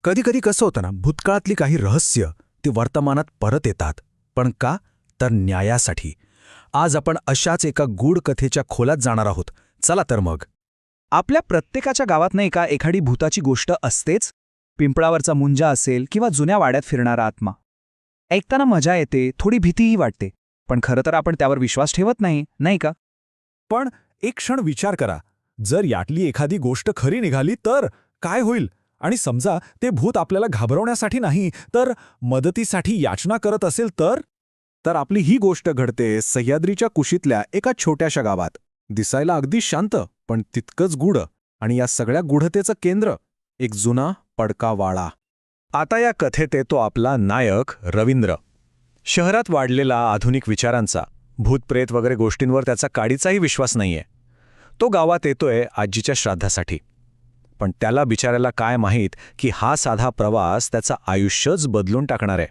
कधी कधी कसं होतं ना, भूतकाळातली काही रहस्य ती वर्तमानात परत येतात. पण का? तर न्यायासाठी. आज आपण अशाच एका गूढ कथेच्या खोलात जाणार आहोत. चला तर मग. आपल्या प्रत्येकाच्या गावात नाही का एखादी भूताची गोष्ट असतेच. पिंपळावरचा मुंजा असेल किंवा जुन्या वाड्यात फिरणारा आत्मा. ऐकताना मजा येते, थोडी भीतीही वाटते. पण खरं तर आपण त्यावर विश्वास ठेवत नाही, नाही का? पण एक क्षण विचार करा, जर यातली एखादी गोष्ट खरी निघाली तर काय होईल? आणि समजा ते भूत आपल्याला घाबरवण्यासाठी नाही तर मदतीसाठी याचना करत असेल तर आपली ही गोष्ट घडते सह्याद्रीच्या कुशीतल्या एका छोट्याशा गावात. दिसायला अगदी शांत पण तितकंच गूढ. आणि या सगळ्या गूढतेचं केंद्र एक जुना पडका वाडा. आता या कथेत येतो आपला नायक रवींद्र. शहरात वाढलेला आधुनिक विचारांचा, भूतप्रेत वगैरे गोष्टींवर त्याचा काडीचाही विश्वास नाहीये. तो गावात येतोय आजीच्या श्राद्धासाठी. पण त्याला बिचाऱ्याला काय माहीत की हा साधा प्रवास त्याचं आयुष्यच बदलून टाकणार आहे.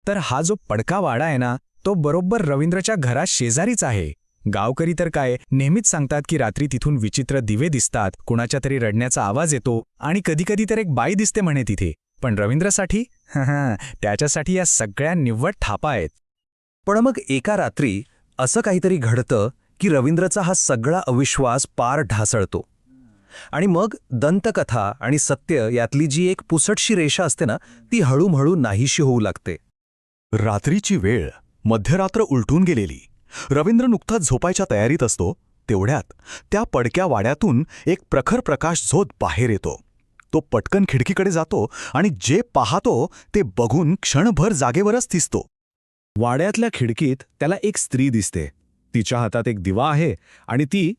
तर हा जो पडका वाडा आहे ना, तो बरोबर रवींद्रच्या घरात शेजारीच आहे. गावकरी तर काय नेहमीच सांगतात की रात्री तिथून विचित्र दिवे दिसतात, कुणाच्या तरी रडण्याचा आवाज येतो आणि कधीकधी तर एक बाई दिसते म्हणे तिथे. पण रवींद्रसाठी त्याच्यासाठी या सगळ्या निव्वळ थापा आहेत. पण मग एका रात्री असं काहीतरी घडतं की रवींद्रचा हा सगळा अविश्वास पार ढासळतो. आणि मग दंतकथा आणि सत्य यातली जी एक पुसटशी रेषा असते ना, ती हळूहळू नाहीशी होऊ लागते. रात्रीची वेळ, मध्यरात्र उलटून गेलेली. रवींद्र नुकताच झोपायच्या तयारीत असतो. तेवढ्यात त्या पडक्या वाड्यातून एक प्रखर प्रकाश झोत बाहेर येतो. तो पटकन खिडकीकडे जातो आणि जे पाहतो ते बघून क्षणभर जागेवरच थिसतो. वाड्यातल्या खिडकीत त्याला एक स्त्री दिसते. तिच्या हातात एक दिवा आहे आणि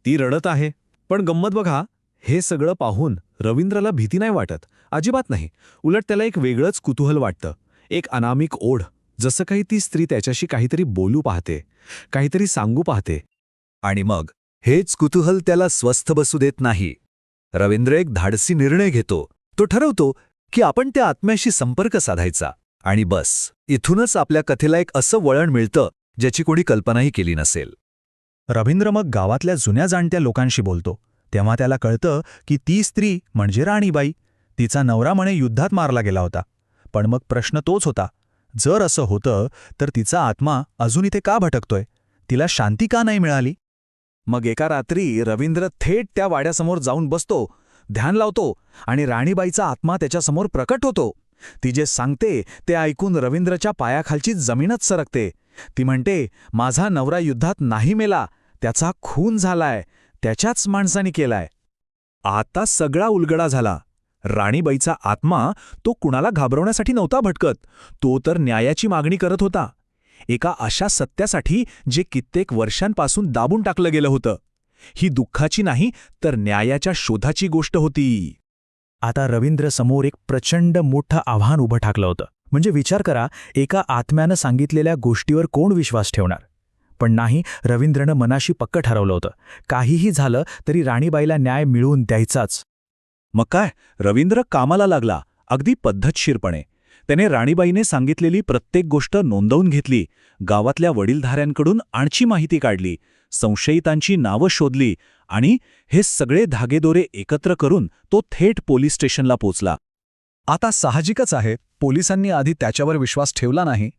ती रडत आहे. पण गंमत बघा, हे सगळं पाहून रवींद्रला भीती नाही वाटत, अजिबात नाही. उलट त्याला एक वेगळंच कुतूहल वाटतं, एक अनामिक ओढ. जसं काही ती स्त्री त्याच्याशी काहीतरी बोलू पाहते, काहीतरी सांगू पाहते. आणि मग हेच कुतूहल त्याला स्वस्थ बसू देत नाही. रवींद्र एक धाडसी निर्णय घेतो. तो ठरवतो की आपण त्या आत्म्याशी संपर्क साधायचा. आणि बस, इथूनच आपल्या कथेला एक असं वळण मिळतं ज्याची कोणी कल्पनाही केली नसेल. रवींद्र मग गावातल्या जुन्या जाणत्या लोकांशी बोलतो. तेव्हा त्याला कळतं की ती स्त्री म्हणजे राणीबाई. तिचा नवरा म्हणे युद्धात मारला गेला होता. पण मग प्रश्न तोच होता, जर असं होतं तर तिचा आत्मा अजून इथे का भटकतोय? तिला शांती का नाही मिळाली? मग एका रात्री रवींद्र थेट त्या वाड्यासमोर जाऊन बसतो, ध्यान लावतो आणि राणीबाईचा आत्मा त्याच्यासमोर प्रकट होतो. ती जे सांगते ते ऐकून रवींद्रच्या पायाखालची जमीनच सरकते. ती म्हणते, माझा नवरा युद्धात नाही मेला, त्याचा खून झालाय, त्याच्याच माणसाने केलाय. आता सगळा उलगडा झाला. राणीबाईचा आत्मा तो कुणाला घाबरवण्यासाठी नव्हता भटकत, तो तर न्यायाची मागणी करत होता. एका अशा सत्यासाठी जे कित्येक वर्षांपासून दाबून टाकलं गेलं होतं. ही दुःखाची नाही तर न्यायाच्या शोधाची गोष्ट होती. आता रवींद्र समोर एक प्रचंड मोठं आव्हान उभं ठाकलं होतं. म्हणजे विचार करा, एका आत्म्यानं सांगितलेल्या गोष्टीवर कोण विश्वास ठेवणार? पण नाही, रवींद्रनं मनाशी पक्क ठरवलं होतं, काहीही झालं तरी राणीबाईला न्याय मिळवून द्यायचाच. मग काय, रवींद्र कामाला लागला, अगदी पद्धतशीरपणे. त्याने राणीबाईने सांगितलेली प्रत्येक गोष्ट नोंदवून घेतली, गावातल्या वडीलधाऱ्यांकडून आणखी माहिती काढली, संशयितांची नावं शोधली आणि हे सगळे धागेदोरे एकत्र करून तो थेट पोलीस स्टेशनला पोचला. आता साहजिकच आहे, पोलिसांनी आधी त्याच्यावर विश्वास ठेवला नाही.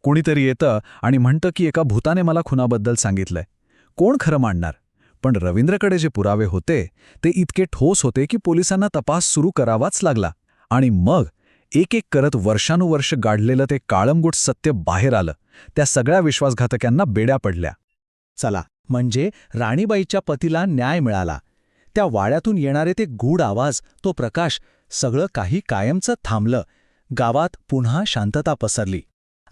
कुणीतरी येतं आणि म्हणतं की एका भूताने मला खुनाबद्दल सांगितलंय. कोण खरं मांडणार? पण रवींद्रकडे जे पुरावे होते ते इतके ठोस होते की पोलिसांना तपास सुरू करावाच लागला. आणि मग एक एक करत वर्षानुवर्ष गाडलेलं ते काळमगुट सत्य बाहेर आलं. त्या सगळ्या विश्वासघातक्यांना बेड्या पडल्या. चला, म्हणजे राणीबाईच्या पतीला न्याय मिळाला. त्या वाड्यातून येणारे ते गूढ आवाज, तो प्रकाश, सगळं काही कायमचं थांबलं. गावात पुन्हा शांतता पसरली.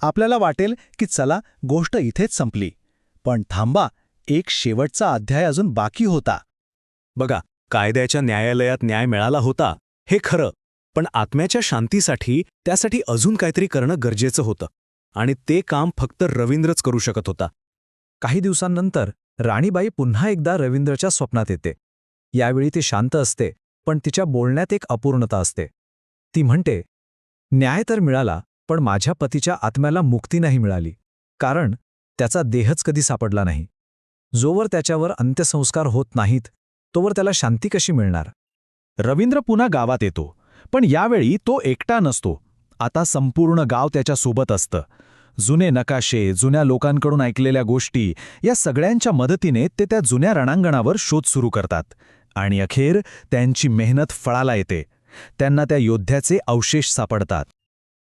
आपल्याला वाटेल की चला, गोष्ट इथेच संपली. पण थांबा, एक शेवटचा अध्याय अजून बाकी होता. बघा, कायद्याच्या न्यायालयात न्याय मिळाला होता, हे खरं. पण आत्म्याच्या शांतीसाठी त्यासाठी अजून काहीतरी करणं गरजेचं होतं. आणि ते काम फक्त रवींद्रच करू शकत होता. काही दिवसांनंतर राणीबाई पुन्हा एकदा रवींद्रच्या स्वप्नात येते. यावेळी ती शांत असते, पण तिच्या बोलण्यात एक अपूर्णता असते. ती म्हणते, न्याय तर मिळाला, पण माझ्या पतीच्या आत्म्याला मुक्ती नाही मिळाली. कारण त्याचा देहच कधी सापडला नाही. जोवर त्याच्यावर अंत्यसंस्कार होत नाहीत, तोवर त्याला शांती कशी मिळणार? रवींद्र पुन्हा गावात येतो, पण यावेळी तो एकटा नसतो. आता संपूर्ण गाव त्याच्यासोबत असतं. जुने नकाशे, जुन्या लोकांकडून ऐकलेल्या गोष्टी, या सगळ्यांच्या मदतीने ते त्या जुन्या रणांगणावर शोध सुरू करतात. आणि अखेर त्यांची मेहनत फळाला येते. त्यांना त्या योद्ध्याचे अवशेष सापडतात.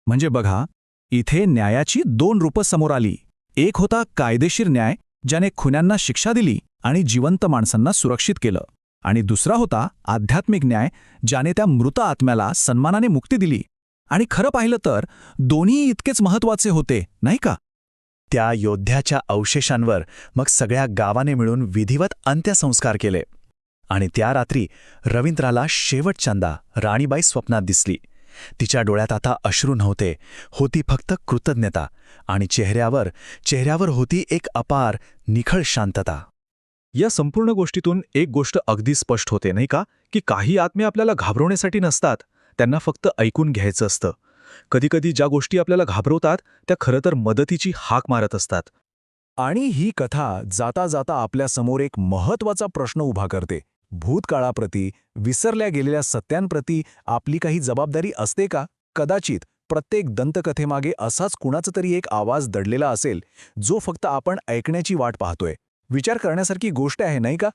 म्हणजे बघा, इथे न्यायाची 2 रूपं समोर आली. एक होता कायदेशीर न्याय, ज्याने खुन्यांना शिक्षा दिली आणि जिवंत माणसांना सुरक्षित केलं. आणि दुसरा होता आध्यात्मिक न्याय, ज्याने त्या मृत आत्म्याला सन्मानाने मुक्ती दिली. आणि खरं पाहिलं तर दोन्ही इतकेच महत्त्वाचे होते, नाही का? त्या योद्ध्याच्या अवशेषांवर मग सगळ्या गावाने मिळून विधिवत अंत्यसंस्कार केले. आणि त्या रात्री रवींद्राला शेवटच्यांदा राणीबाई स्वप्नात दिसली. तिच्या डोळ्यात आता अश्रू नव्हते, होती फक्त कृतज्ञता. आणि चेहऱ्यावर होती एक अपार, निखळ शांतता. या संपूर्ण गोष्टीतून एक गोष्ट अगदी स्पष्ट होते, नाही का? की काही आत्मे आपल्याला घाबरवण्यासाठी नसतात, त्यांना फक्त ऐकून घ्यायचं असतं. कधीकधी ज्या गोष्टी आपल्याला घाबरवतात त्या खरं तर मदतीची हाक मारत असतात. आणि ही कथा जाता जाता आपल्यासमोर एक महत्त्वाचा प्रश्न उभा करते. भूतकाळाप्रती, विसरल्या गेलेल्या सत्यांप्रती आपली काही जबाबदारी असते का? कदाचित प्रत्येक दंतकथेमागे असाच कुणाचा तरी एक आवाज दडलेला असेल, जो फक्त आपण ऐकण्याची वाट पाहतोय. विचार करण्यासारखी गोष्ट आहे, नाही का?